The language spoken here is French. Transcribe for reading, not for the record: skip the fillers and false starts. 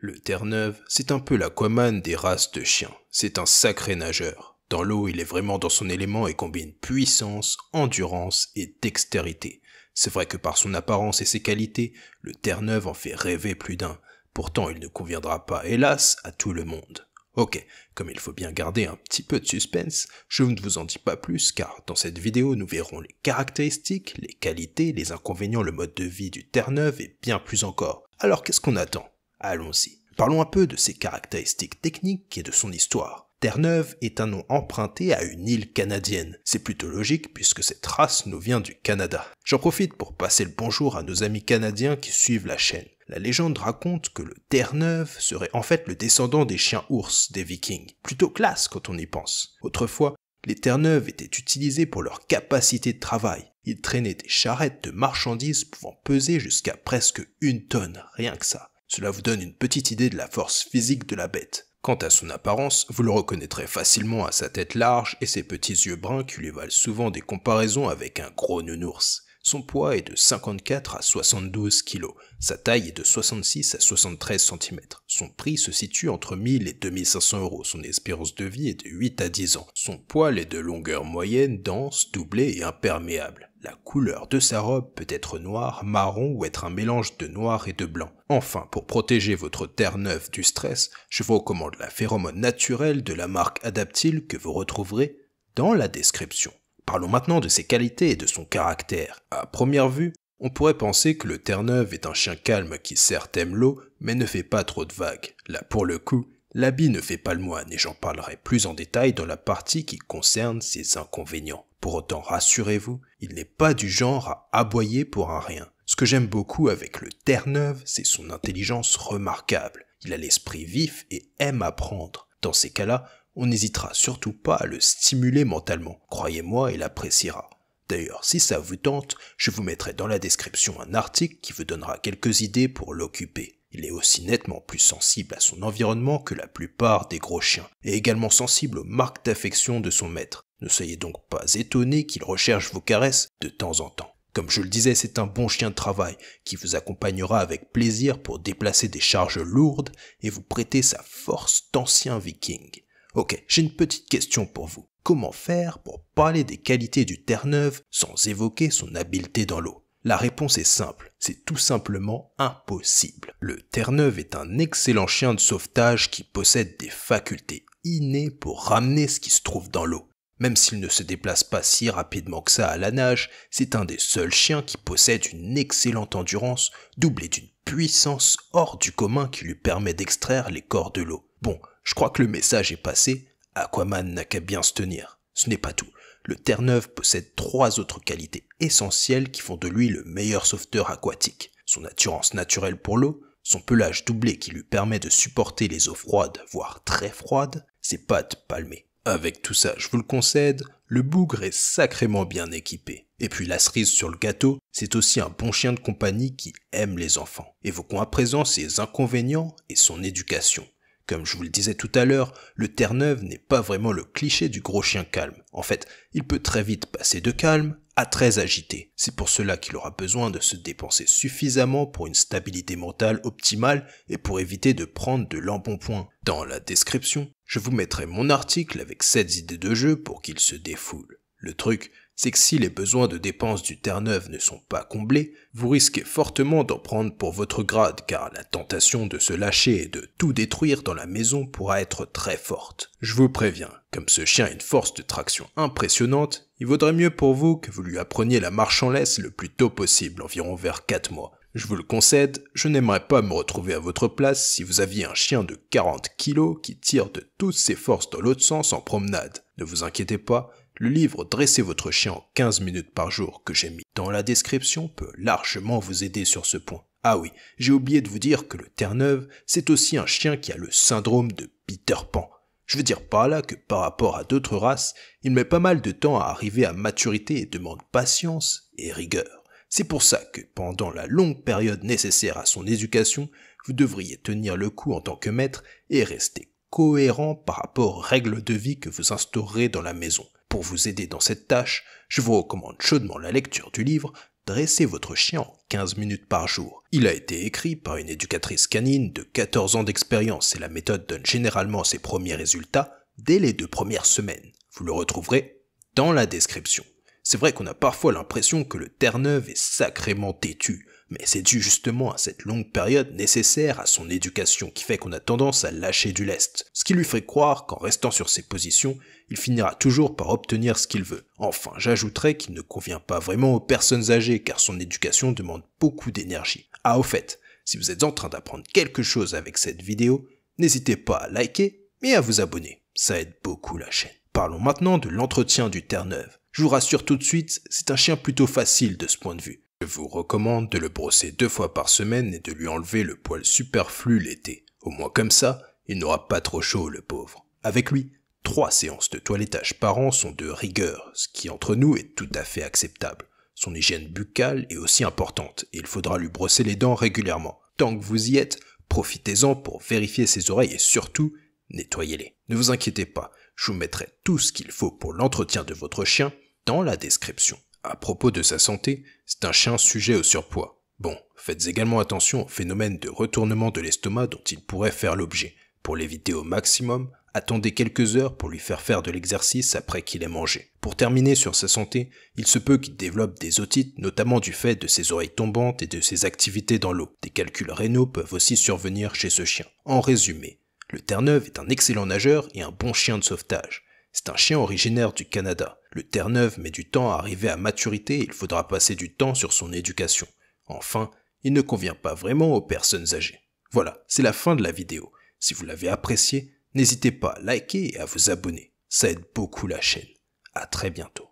Le Terre-Neuve, c'est un peu l'Aquaman des races de chiens. C'est un sacré nageur. Dans l'eau, il est vraiment dans son élément et combine puissance, endurance et dextérité. C'est vrai que par son apparence et ses qualités, le Terre-Neuve en fait rêver plus d'un. Pourtant, il ne conviendra pas, hélas, à tout le monde. Ok, comme il faut bien garder un petit peu de suspense, je ne vous en dis pas plus car dans cette vidéo nous verrons les caractéristiques, les qualités, les inconvénients, le mode de vie du Terre-Neuve et bien plus encore. Alors qu'est-ce qu'on attend? Allons-y. Parlons un peu de ses caractéristiques techniques et de son histoire. Terre-Neuve est un nom emprunté à une île canadienne. C'est plutôt logique puisque cette race nous vient du Canada. J'en profite pour passer le bonjour à nos amis canadiens qui suivent la chaîne. La légende raconte que le Terre-Neuve serait en fait le descendant des chiens ours des Vikings. Plutôt classe quand on y pense. Autrefois, les Terre-Neuves étaient utilisés pour leur capacité de travail. Ils traînaient des charrettes de marchandises pouvant peser jusqu'à presque 1 tonne, rien que ça. Cela vous donne une petite idée de la force physique de la bête. Quant à son apparence, vous le reconnaîtrez facilement à sa tête large et ses petits yeux bruns qui lui valent souvent des comparaisons avec un gros nounours. Son poids est de 54 à 72 kg. Sa taille est de 66 à 73 cm. Son prix se situe entre 1000 et 2500 euros. Son espérance de vie est de 8 à 10 ans. Son poil est de longueur moyenne, dense, doublé et imperméable. La couleur de sa robe peut être noire, marron ou être un mélange de noir et de blanc. Enfin, pour protéger votre Terre-Neuve du stress, je vous recommande la phéromone naturelle de la marque Adaptil que vous retrouverez dans la description. Parlons maintenant de ses qualités et de son caractère. À première vue, on pourrait penser que le Terre-Neuve est un chien calme qui certes aime l'eau, mais ne fait pas trop de vagues. Là, pour le coup, l'habit ne fait pas le moine et j'en parlerai plus en détail dans la partie qui concerne ses inconvénients. Pour autant, rassurez-vous, il n'est pas du genre à aboyer pour un rien. Ce que j'aime beaucoup avec le Terre-Neuve, c'est son intelligence remarquable. Il a l'esprit vif et aime apprendre. Dans ces cas-là, on n'hésitera surtout pas à le stimuler mentalement. Croyez-moi, il appréciera. D'ailleurs, si ça vous tente, je vous mettrai dans la description un article qui vous donnera quelques idées pour l'occuper. Il est aussi nettement plus sensible à son environnement que la plupart des gros chiens, et également sensible aux marques d'affection de son maître. Ne soyez donc pas étonnés qu'il recherche vos caresses de temps en temps. Comme je le disais, c'est un bon chien de travail qui vous accompagnera avec plaisir pour déplacer des charges lourdes et vous prêter sa force d'ancien viking. Ok, j'ai une petite question pour vous. Comment faire pour parler des qualités du Terre-Neuve sans évoquer son habileté dans l'eau? La réponse est simple, c'est tout simplement impossible. Le Terre-Neuve est un excellent chien de sauvetage qui possède des facultés innées pour ramener ce qui se trouve dans l'eau. Même s'il ne se déplace pas si rapidement que ça à la nage, c'est un des seuls chiens qui possède une excellente endurance doublée d'une puissance hors du commun qui lui permet d'extraire les corps de l'eau. Bon, je crois que le message est passé, Aquaman n'a qu'à bien se tenir. Ce n'est pas tout. Le Terre-Neuve possède 3 autres qualités essentielles qui font de lui le meilleur sauveteur aquatique. Son attirance naturelle pour l'eau, son pelage doublé qui lui permet de supporter les eaux froides, voire très froides, ses pattes palmées. Avec tout ça, je vous le concède, le bougre est sacrément bien équipé. Et puis la cerise sur le gâteau, c'est aussi un bon chien de compagnie qui aime les enfants. Évoquons à présent ses inconvénients et son éducation. Comme je vous le disais tout à l'heure, le Terre-Neuve n'est pas vraiment le cliché du gros chien calme. En fait, il peut très vite passer de calme à très agité. C'est pour cela qu'il aura besoin de se dépenser suffisamment pour une stabilité mentale optimale et pour éviter de prendre de l'embonpoint. Dans la description, je vous mettrai mon article avec 7 idées de jeu pour qu'il se défoule. Le truc, c'est que si les besoins de dépenses du Terre-Neuve ne sont pas comblés, vous risquez fortement d'en prendre pour votre grade car la tentation de se lâcher et de tout détruire dans la maison pourra être très forte. Je vous préviens, comme ce chien a une force de traction impressionnante, il vaudrait mieux pour vous que vous lui appreniez la marche en laisse le plus tôt possible, environ vers 4 mois. Je vous le concède, je n'aimerais pas me retrouver à votre place si vous aviez un chien de 40 kg qui tire de toutes ses forces dans l'autre sens en promenade. Ne vous inquiétez pas, le livre « Dressez votre chien en 15 minutes par jour » que j'ai mis dans la description peut largement vous aider sur ce point. Ah oui, j'ai oublié de vous dire que le Terre-Neuve, c'est aussi un chien qui a le syndrome de Peter Pan. Je veux dire par là que par rapport à d'autres races, il met pas mal de temps à arriver à maturité et demande patience et rigueur. C'est pour ça que pendant la longue période nécessaire à son éducation, vous devriez tenir le coup en tant que maître et rester cohérent par rapport aux règles de vie que vous instaurerez dans la maison. Pour vous aider dans cette tâche, je vous recommande chaudement la lecture du livre Dressez votre chien en 15 minutes par jour. Il a été écrit par une éducatrice canine de 14 ans d'expérience et la méthode donne généralement ses premiers résultats dès les 2 premières semaines. Vous le retrouverez dans la description. C'est vrai qu'on a parfois l'impression que le Terre-Neuve est sacrément têtu, mais c'est dû justement à cette longue période nécessaire à son éducation qui fait qu'on a tendance à lâcher du lest, ce qui lui fait croire qu'en restant sur ses positions, il finira toujours par obtenir ce qu'il veut. Enfin, j'ajouterais qu'il ne convient pas vraiment aux personnes âgées car son éducation demande beaucoup d'énergie. Ah, au fait, si vous êtes en train d'apprendre quelque chose avec cette vidéo, n'hésitez pas à liker et à vous abonner, ça aide beaucoup la chaîne. Parlons maintenant de l'entretien du Terre-Neuve. Je vous rassure tout de suite, c'est un chien plutôt facile de ce point de vue. Je vous recommande de le brosser 2 fois par semaine et de lui enlever le poil superflu l'été. Au moins comme ça, il n'aura pas trop chaud le pauvre. Avec lui, 3 séances de toilettage par an sont de rigueur, ce qui entre nous est tout à fait acceptable. Son hygiène buccale est aussi importante et il faudra lui brosser les dents régulièrement. Tant que vous y êtes, profitez-en pour vérifier ses oreilles et surtout, nettoyez-les. Ne vous inquiétez pas, je vous mettrai tout ce qu'il faut pour l'entretien de votre chien dans la description. À propos de sa santé, c'est un chien sujet au surpoids. Bon, faites également attention au phénomène de retournement de l'estomac dont il pourrait faire l'objet. Pour l'éviter au maximum, attendez quelques heures pour lui faire de l'exercice après qu'il ait mangé. Pour terminer sur sa santé, il se peut qu'il développe des otites, notamment du fait de ses oreilles tombantes et de ses activités dans l'eau. Des calculs rénaux peuvent aussi survenir chez ce chien. En résumé, le Terre-Neuve est un excellent nageur et un bon chien de sauvetage. C'est un chien originaire du Canada. Le Terre-Neuve met du temps à arriver à maturité et il faudra passer du temps sur son éducation. Enfin, il ne convient pas vraiment aux personnes âgées. Voilà, c'est la fin de la vidéo. Si vous l'avez apprécié, n'hésitez pas à liker et à vous abonner. Ça aide beaucoup la chaîne. À très bientôt.